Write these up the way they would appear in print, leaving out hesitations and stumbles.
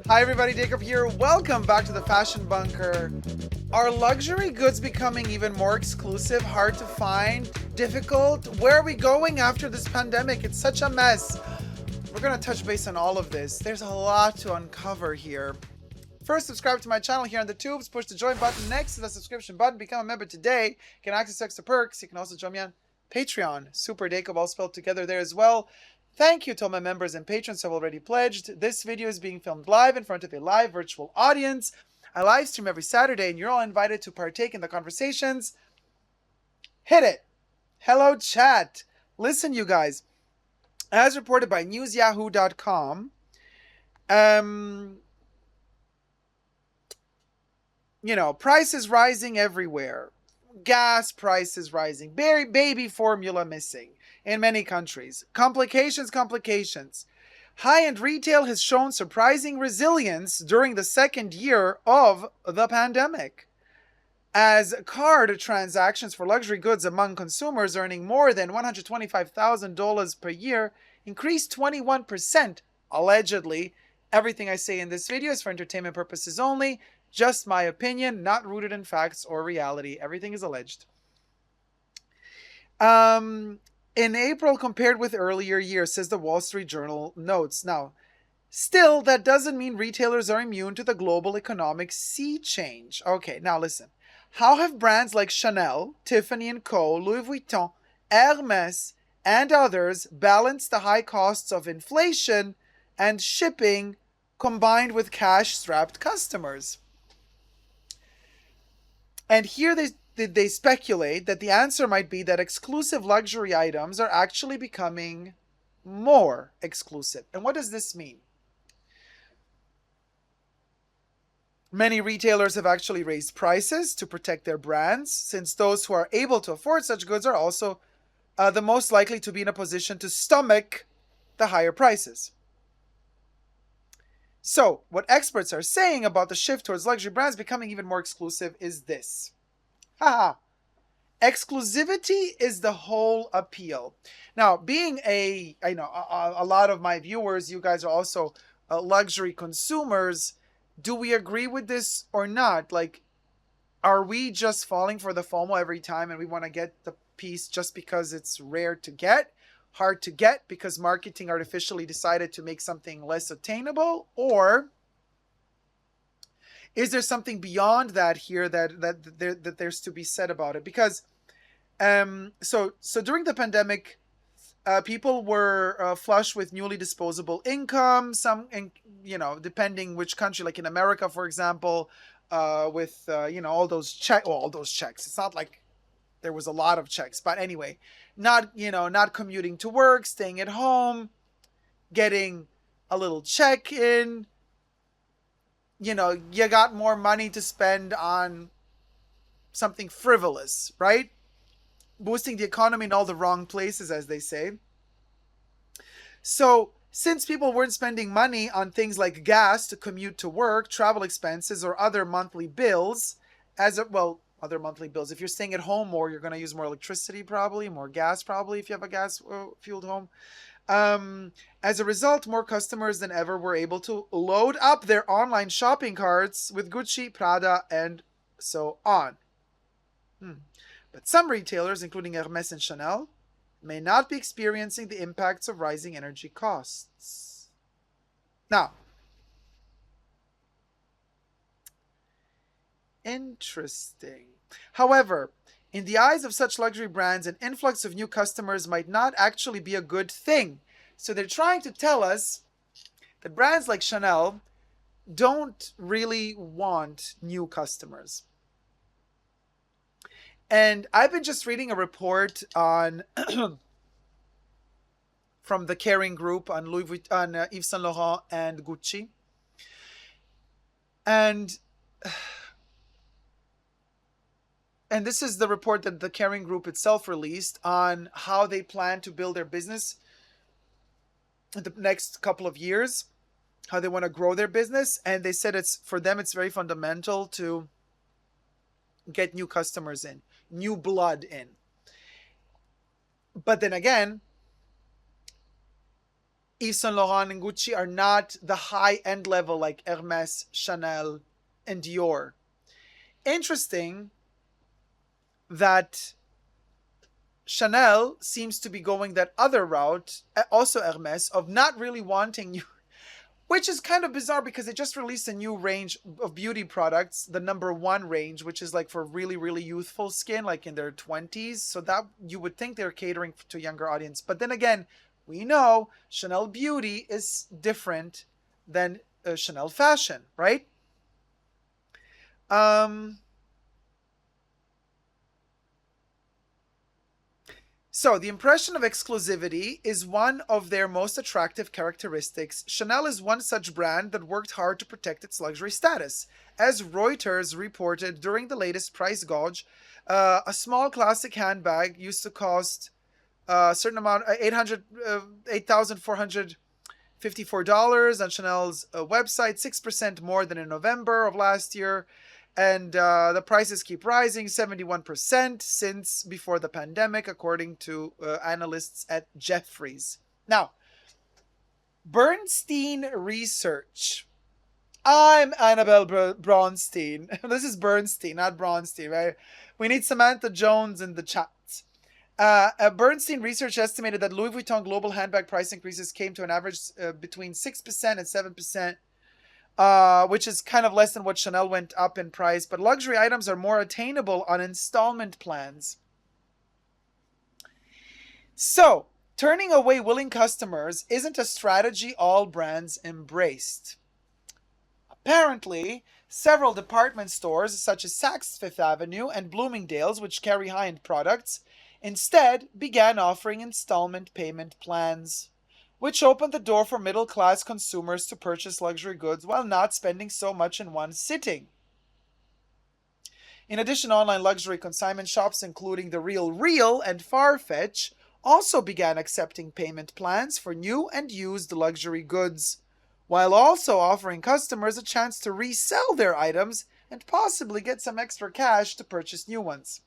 Hi everybody, Dacob here. Welcome back to the Fashion Bunker. Are luxury goods becoming even more exclusive, hard to find, difficult? Where are we going after this pandemic? It's such a mess. We're going to touch base on all of this. There's a lot to uncover here. First, subscribe to my channel here on the tubes. Push the join button next to the subscription button. Become a member today. You can access extra perks. You can also join me on Patreon. Super Dacob, all spelled together there as well. Thank you to all my members and patrons who have already pledged. This video is being filmed live in front of a live virtual audience. I live stream every Saturday, and you're all invited to partake in the conversations. Hit it. Hello, chat. Listen, you guys. As reported by newsyahoo.com, prices rising everywhere. Gas prices rising. Baby formula missing in many countries. Complications. High-end retail has shown surprising resilience during the second year of the pandemic, as card transactions for luxury goods among consumers earning more than $125,000 per year increased 21%, allegedly. Everything I say in this video is for entertainment purposes only. Just my opinion, not rooted in facts or reality. Everything is alleged. In April compared with earlier years, says the Wall Street Journal notes. Now, still, that doesn't mean retailers are immune to the global economic sea change. Okay, now listen. How have brands like Chanel, Tiffany & Co., Louis Vuitton, Hermes, and others balanced the high costs of inflation and shipping combined with cash-strapped customers? And here they speculate that the answer might be that exclusive luxury items are actually becoming more exclusive. And what does this mean? Many retailers have actually raised prices to protect their brands, since those who are able to afford such goods are also the most likely to be in a position to stomach the higher prices. So, what experts are saying about the shift towards luxury brands becoming even more exclusive is this. Haha. Exclusivity is the whole appeal. Now, being I know a lot of my viewers, you guys are also luxury consumers. Do we agree with this or not? Like, are we just falling for the FOMO every time and we want to get the piece just because it's rare to get? Hard to get because marketing artificially decided to make something less attainable? Or is there something beyond that here that there's to be said about it? Because so during the pandemic, people were flush with newly disposable income. Some, depending which country, like in America, for example, with all those checks. It's not like there was a lot of checks, but anyway, not commuting to work, staying at home, getting a little check in. You got more money to spend on something frivolous, right? Boosting the economy in all the wrong places, as they say. So, since people weren't spending money on things like gas to commute to work, travel expenses, or other monthly bills, other monthly bills. If you're staying at home more, you're going to use more electricity probably, more gas probably if you have a gas-fueled home. As a result, more customers than ever were able to load up their online shopping carts with Gucci, Prada, and so on. But some retailers, including Hermes and Chanel, may not be experiencing the impacts of rising energy costs. Now, interesting. However, in the eyes of such luxury brands, an influx of new customers might not actually be a good thing. So they're trying to tell us that brands like Chanel don't really want new customers. And I've been just reading a report on from the Kering Group on Louis Vuitton, Yves Saint Laurent, and Gucci. And this is the report that the Kering Group itself released on how they plan to build their business in the next couple of years, how they want to grow their business. And they said it's very fundamental to get new customers in, new blood in. But then again, Yves Saint Laurent and Gucci are not the high end level like Hermes, Chanel, and Dior. Interesting that Chanel seems to be going that other route, also Hermes, of not really wanting you, which is kind of bizarre because they just released a new range of beauty products, the number one range, which is like for really, really youthful skin, like in their 20s. So that you would think they're catering to a younger audience. But then again, we know Chanel Beauty is different than Chanel Fashion, right? Um, So, the impression of exclusivity is one of their most attractive characteristics. Chanel is one such brand that worked hard to protect its luxury status. As Reuters reported during the latest price gouge, a small classic handbag used to cost a certain amount, 8,454 on Chanel's website, 6% more than in November of last year. And the prices keep rising, 71% since before the pandemic, according to analysts at Jefferies. Now, Bernstein Research. I'm Annabelle Braunstein. This is Bernstein, not Braunstein, right? We need Samantha Jones in the chats. Bernstein Research estimated that Louis Vuitton global handbag price increases came to an average between 6% and 7%. Which is kind of less than what Chanel went up in price, but luxury items are more attainable on installment plans. So, turning away willing customers isn't a strategy all brands embraced. Apparently, several department stores, such as Saks Fifth Avenue and Bloomingdale's, which carry high-end products, instead began offering installment payment plans, which opened the door for middle-class consumers to purchase luxury goods while not spending so much in one sitting. In addition, online luxury consignment shops, including The Real and Farfetch, also began accepting payment plans for new and used luxury goods, while also offering customers a chance to resell their items and possibly get some extra cash to purchase new ones.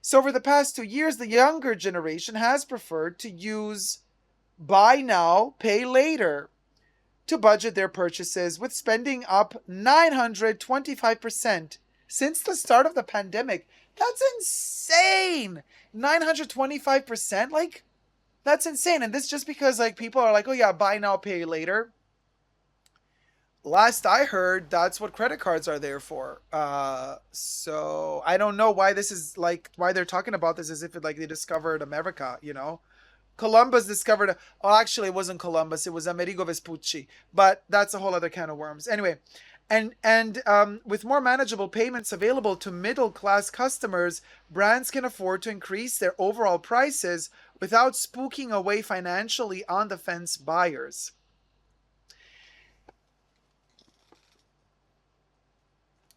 So over the past 2 years, the younger generation has preferred to use buy now, pay later to budget their purchases, with spending up 925% since the start of the pandemic. That's insane. 925%, like, that's insane. And this just because like people are like, oh yeah, buy now, pay later. Last I heard, that's what credit cards are there for. So I don't know why this is like why they're talking about this as if it like they discovered America, you know. Columbus discovered, oh, actually, it wasn't Columbus. It was Amerigo Vespucci. But that's a whole other can of worms. Anyway, and with more manageable payments available to middle-class customers, brands can afford to increase their overall prices without spooking away financially on-the-fence buyers.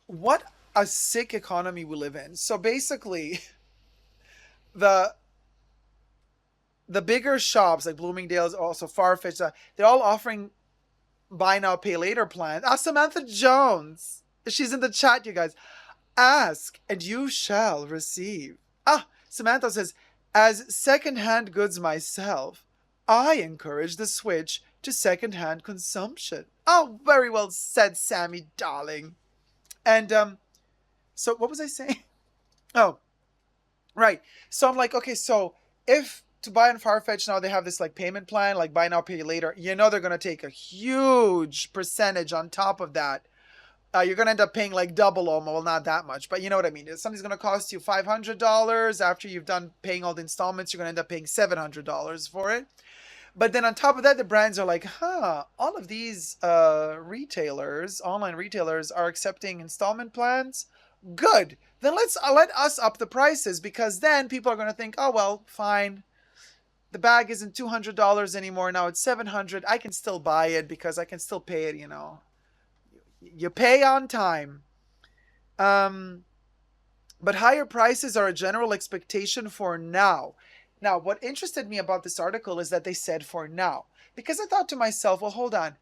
What a sick economy we live in. So basically, the the bigger shops like Bloomingdale's, also Farfetch, they're all offering buy now, pay later plans. Ah, Samantha Jones. She's in the chat, you guys. Ask and you shall receive. Ah, Samantha says, as secondhand goods myself, I encourage the switch to secondhand consumption. Oh, very well said, Sammy, darling. And so what was I saying? Oh, right. So I'm like, okay, so if to buy on Farfetch now they have this like payment plan, like buy now, pay later, you know they're going to take a huge percentage on top of that. You're going to end up paying like double almost, well, not that much, but you know what I mean. If something's going to cost you $500, after you've done paying all the installments, you're going to end up paying $700 for it. But then on top of that, the brands are like, all of these retailers, online retailers, are accepting installment plans. Good. Then let us up the prices, because then people are going to think, oh, well, fine. The bag isn't $200 anymore. Now it's $700. I can still buy it because I can still pay it, you know. You pay on time. But higher prices are a general expectation for now. Now, what interested me about this article is that they said for now. Because I thought to myself, well, hold on.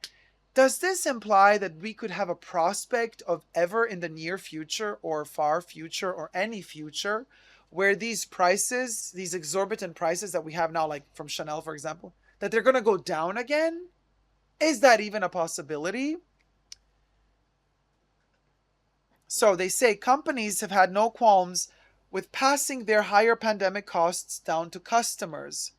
Does this imply that we could have a prospect of ever in the near future or far future or any future where these prices, these exorbitant prices that we have now, like from Chanel, for example, that they're going to go down again? Is that even a possibility? So they say companies have had no qualms with passing their higher pandemic costs down to customers.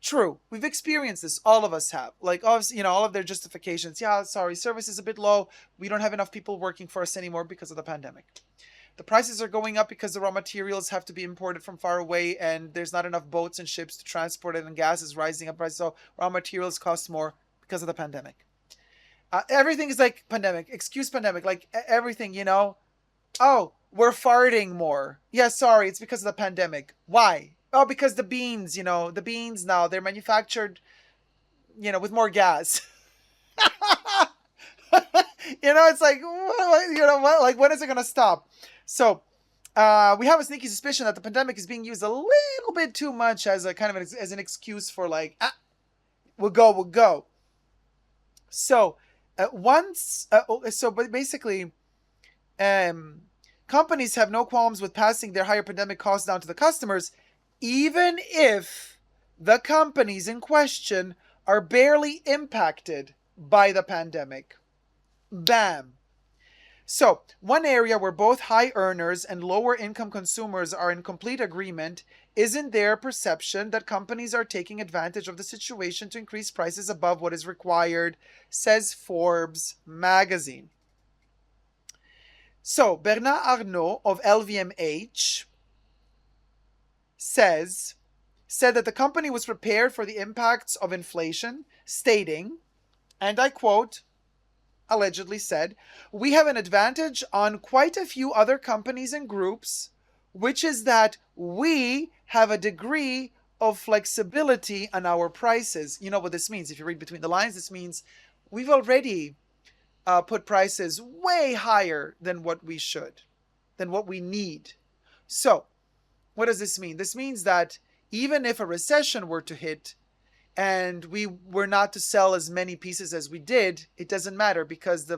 True, we've experienced this. All of us have. Like, obviously, all of their justifications. Yeah, sorry, service is a bit low. We don't have enough people working for us anymore because of the pandemic. The prices are going up because the raw materials have to be imported from far away, and there's not enough boats and ships to transport it, and gas is rising up. So raw materials cost more because of the pandemic. Everything is like pandemic. Excuse pandemic. Like everything, Oh, we're farting more. Yeah, sorry, it's because of the pandemic. Why? Oh, because the beans, the beans now, they're manufactured, with more gas. It's like, what? Like, when is it going to stop? So, we have a sneaky suspicion that the pandemic is being used a little bit too much as a kind of as an excuse for like, we'll go. So, but basically, companies have no qualms with passing their higher pandemic costs down to the customers, even if the companies in question are barely impacted by the pandemic. Bam. So, one area where both high earners and lower income consumers are in complete agreement is in their perception that companies are taking advantage of the situation to increase prices above what is required, says Forbes magazine. So, Bernard Arnault of LVMH said that the company was prepared for the impacts of inflation, stating, and I quote, allegedly said, "We have an advantage on quite a few other companies and groups, which is that we have a degree of flexibility on our prices." You know what this means. If you read between the lines, this means we've already put prices way higher than what we should, than what we need. So, what does this mean? This means that even if a recession were to hit and we were not to sell as many pieces as we did, it doesn't matter, because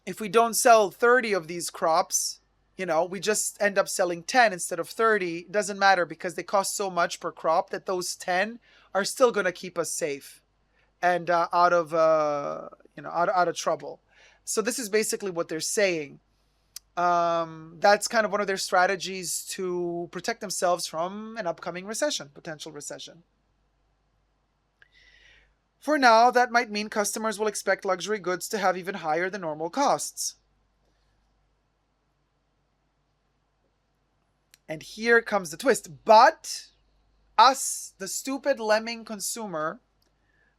if we don't sell 30 of these crops, we just end up selling 10 instead of 30. It doesn't matter, because they cost so much per crop that those 10 are still going to keep us safe and out of trouble. So this is basically what they're saying. That's kind of one of their strategies to protect themselves from an upcoming recession, potential recession. For now, that might mean customers will expect luxury goods to have even higher than normal costs. And here comes the twist. But us, the stupid lemming consumer,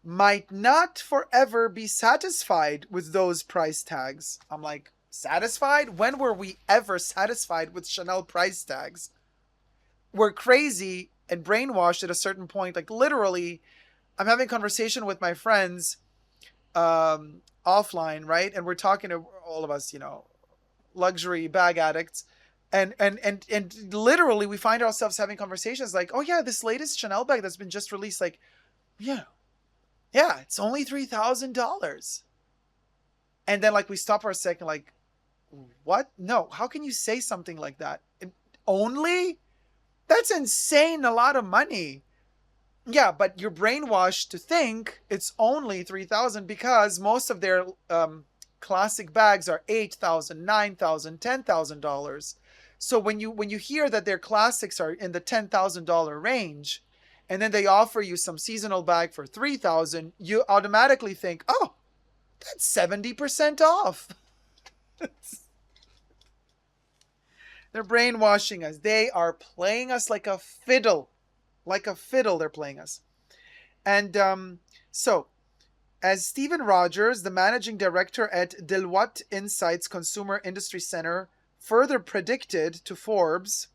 might not forever be satisfied with those price tags. I'm like, satisfied? When were we ever satisfied with Chanel price tags? We're crazy and brainwashed at a certain point. Like, literally, I'm having a conversation with my friends offline, right? And we're talking to all of us, luxury bag addicts. And literally we find ourselves having conversations like, oh yeah, this latest Chanel bag that's been just released, like, yeah, it's only $3,000. And then like we stop for a second, like, what? No, how can you say something like that? Only? That's insane, a lot of money. Yeah, but you're brainwashed to think it's only $3,000 because most of their classic bags are $8,000, $9,000, $10,000. So when you hear that their classics are in the $10,000 range, and then they offer you some seasonal bag for $3,000, you automatically think, oh, that's 70% off. They're brainwashing us. They are playing us like a fiddle. Like a fiddle, they're playing us. And so, as Stephen Rogers, the managing director at Deloitte Insights Consumer Industry Center, further predicted to Forbes,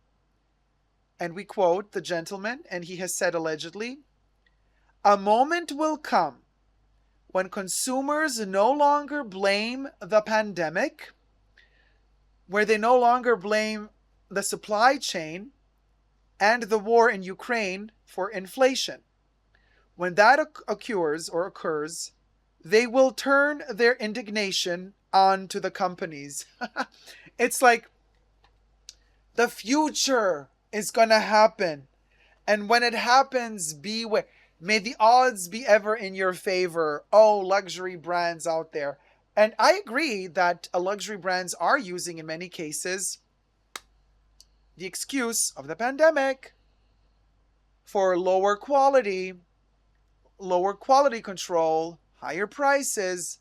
and we quote the gentleman, and he has said allegedly, "A moment will come when consumers no longer blame the pandemic, where they no longer blame the supply chain and the war in Ukraine for inflation. When that occurs, they will turn their indignation onto the companies." It's like the future is gonna happen, And when it happens, beware. May the odds be ever in your favor. Oh, luxury brands out there. And I agree that luxury brands are using, in many cases, the excuse of the pandemic for lower quality control, higher prices,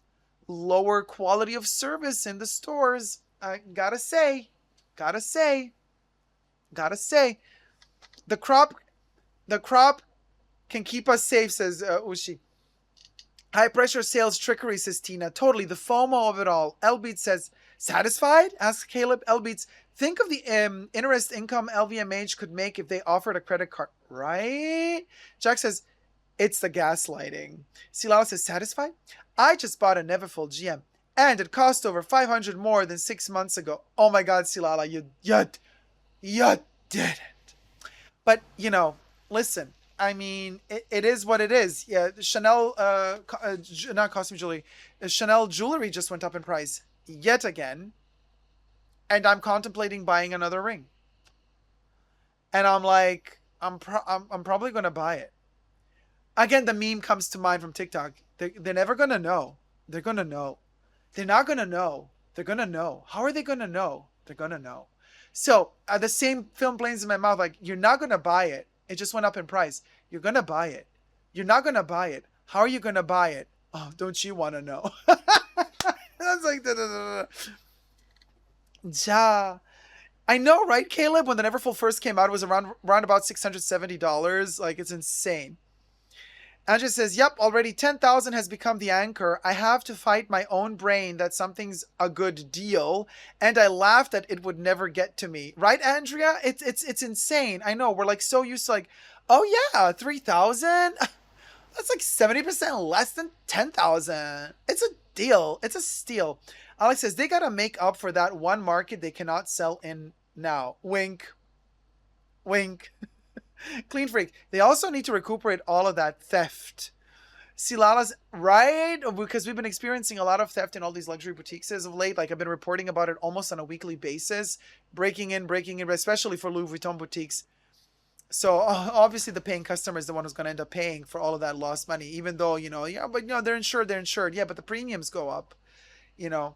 lower quality of service in the stores. Gotta say, the crop can keep us safe, says Ushi. High pressure sales trickery, says Tina. Totally, the FOMO of it all. Elbeat says, satisfied? Asks Caleb. Elbeats, think of the interest income LVMH could make if they offered a credit card, right? Jack says, it's the gaslighting. Silala says, satisfied? I just bought a Neverfull GM, and it cost over 500 more than 6 months ago. Oh my God, Silala, you didn't. But, listen, I mean, it is what it is. Yeah, Chanel, not costume jewelry, Chanel jewelry just went up in price yet again. And I'm contemplating buying another ring. And I'm like, I'm probably going to buy it. Again, the meme comes to mind from TikTok. They're never going to know. They're going to know. They're not going to know. They're going to know. How are they going to know? They're going to know. So the same film planes in my mouth, like, you're not going to buy it. It just went up in price. You're going to buy it. You're not going to buy it. How are you going to buy it? Oh, don't you want to know? That's like, ja. I know, right, Caleb? When the Neverfull first came out, it was around about $670. Like, it's insane. Andrea says, yep, already 10,000 has become the anchor. I have to fight my own brain that something's a good deal. And I laugh that it would never get to me. Right, Andrea? It's insane. I know. We're like so used to like, oh yeah, 3,000? That's like 70% less than 10,000. It's a deal. It's a steal. Alex says, they got to make up for that one market they cannot sell in now. Wink. Wink. Clean Freak. They also need to recuperate all of that theft. Silala's right, because we've been experiencing a lot of theft in all these luxury boutiques as of late. Like, I've been reporting about it almost on a weekly basis, breaking in, especially for Louis Vuitton boutiques. So obviously the paying customer is the one who's going to end up paying for all of that lost money, even though, they're insured. Yeah, but the premiums go up, Yeah.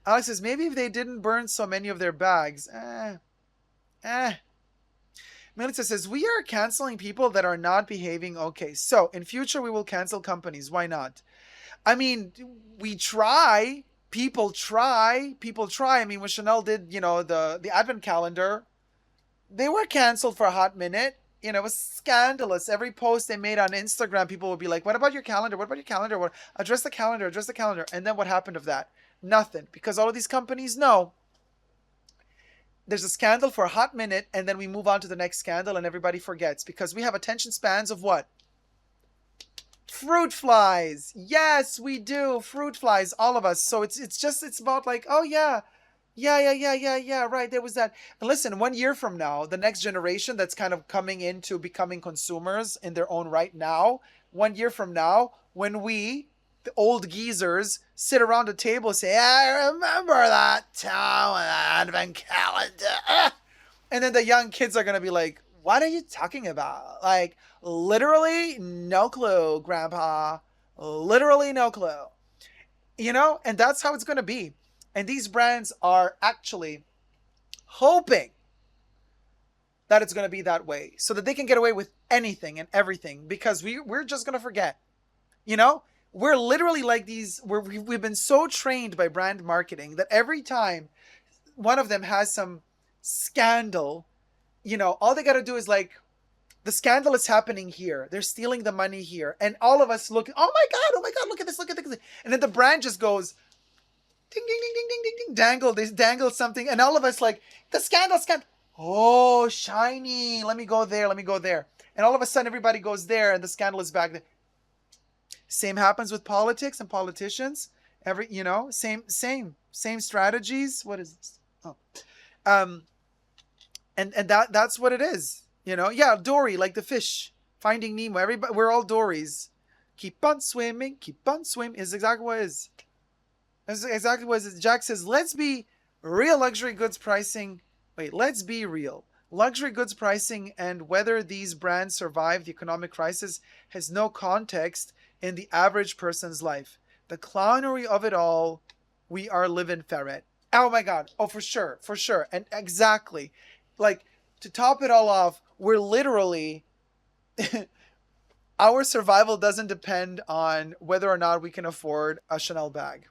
Alex says, maybe if they didn't burn so many of their bags. Melissa says, we are canceling people that are not behaving okay. So in future, we will cancel companies. Why not? I mean, we try. People try. I mean, when Chanel did, the advent calendar, they were canceled for a hot minute. It was scandalous. Every post they made on Instagram, people would be like, what about your calendar? What about your calendar? Address the calendar. And then what happened of that? Nothing. Because all of these companies know there's a scandal for a hot minute, and then we move on to the next scandal, and everybody forgets. Because we have attention spans of what? Fruit flies. Yes, we do. Fruit flies, all of us. So it's about like, oh yeah, right, there was that. And listen, 1 year from now, the next generation that's kind of coming into becoming consumers in their own right now, 1 year from now, when we, the old geezers, sit around the table and say, I remember that time with the advent calendar. And then the young kids are going to be like, what are you talking about? Like, literally no clue, Grandpa. Literally no clue. And that's how it's going to be. And these brands are actually hoping that it's going to be that way so that they can get away with anything and everything, because we're just going to forget. We're literally like these, we've been so trained by brand marketing that every time one of them has some scandal, all they got to do is like, the scandal is happening here. They're stealing the money here. And all of us look, oh my God, look at this. And then the brand just goes, ding, ding, ding, ding, ding, ding, ding, they dangle something. And all of us like, the scandal. Oh, shiny. Let me go there. And all of a sudden everybody goes there and the scandal is back there. Same happens with politics and politicians. Same strategies. What is this? Oh, and that's what it is. Yeah, Dory, like the fish, Finding Nemo. Everybody, we're all Dories. Keep on swimming. Is exactly what it is. That's exactly what it is. Jack says, let's be real luxury goods pricing. Wait, let's be real. Luxury goods pricing and whether these brands survive the economic crisis has no context in the average person's life. The clownery of it all, we are living ferret. Oh my God. Oh, for sure. For sure. And exactly. Like, to top it all off, we're literally, our survival doesn't depend on whether or not we can afford a Chanel bag.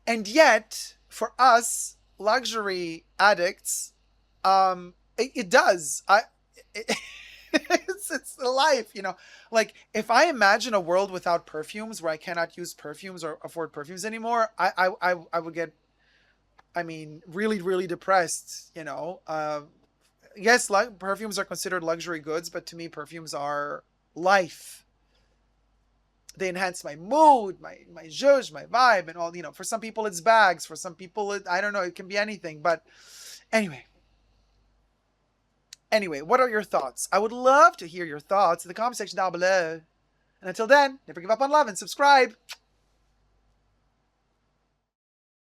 And yet, for us luxury addicts, it does. It, it's the life, you know. Like if I imagine a world without perfumes, where I cannot use perfumes or afford perfumes anymore, I would get, I mean, really really depressed. You know. Yes, perfumes are considered luxury goods, but to me, perfumes are life. They enhance my mood, my zhuzh, my vibe, and all. You know, for some people it's bags, for some people I don't know, it can be anything. But anyway, what are your thoughts? I would love to hear your thoughts in the comment section down below. And until then, never give up on love and subscribe.